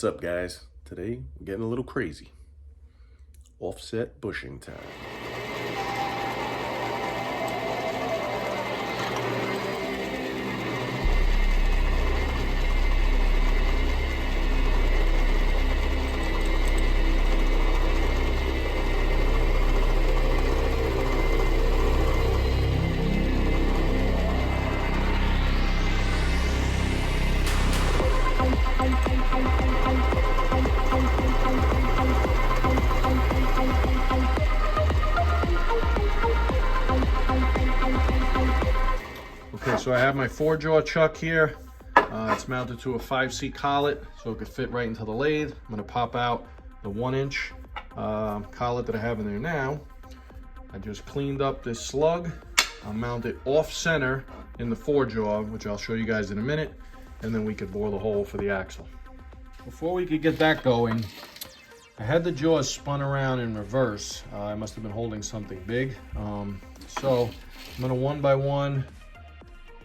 What's up, guys? Today I'm getting a little crazy. Offset bushing time. Okay, so I have my 4-jaw chuck here. It's mounted to a 5-seat collet, so it could fit right into the lathe. I'm gonna pop out the 1-inch collet that I have in there now. I just cleaned up this slug. I'll mount it off center in the 4-jaw, which I'll show you guys in a minute, and then we could bore the hole for the axle. Before we could get that going, I had the jaws spun around in reverse. I must have been holding something big. So I'm gonna one by one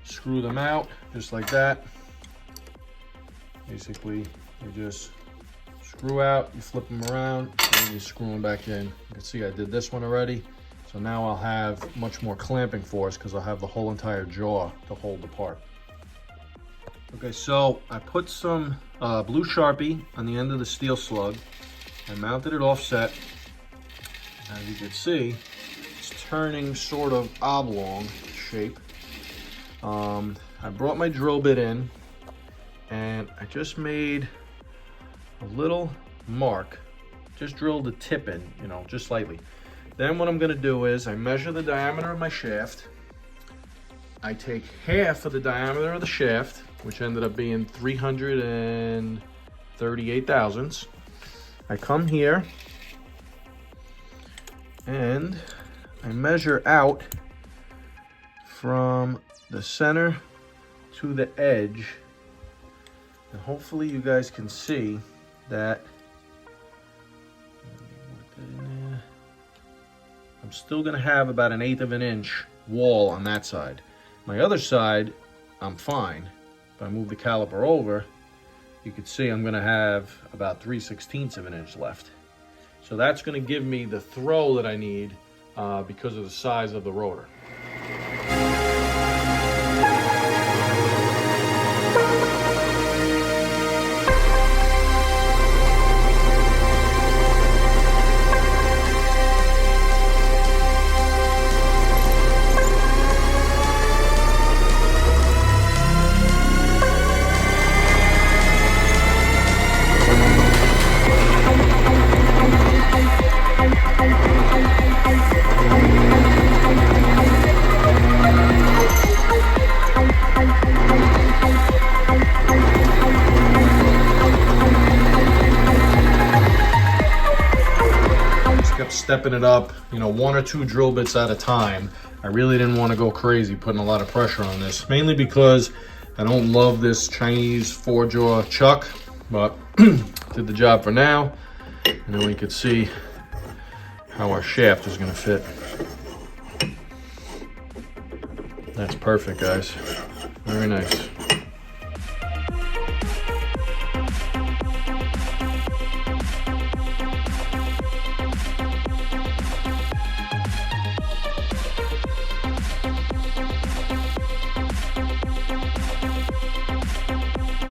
screw them out just like that. Basically, you just screw out, you flip them around, and you screw them back in. You can see I did this one already. So now I'll have much more clamping force because I'll have the whole entire jaw to hold the part. Okay, so I put some blue Sharpie on the end of the steel slug. I mounted it offset. As you can see, it's turning sort of oblong shape. I brought my drill bit in and I just made a little mark. Just drilled the tip in, you know, just slightly. Then what I'm gonna do is I measure the diameter of my shaft. I take half of the diameter of the shaft, which ended up being 338 thousandths. I come here and I measure out from the center to the edge, and hopefully you guys can see that. I'm still gonna have about 1/8 of an inch wall on that side. My other side, I'm fine. If I move the caliper over, you can see I'm gonna have about 3/16 of an inch left. So that's gonna give me the throw that I need because of the size of the rotor. Kept stepping it up, you know, 1 or 2 drill bits at a time. I really didn't want to go crazy putting a lot of pressure on this, mainly because I don't love this Chinese 4-jaw chuck, but did the job for now. And then we could see how our shaft is going to fit. That's perfect, guys. Very nice.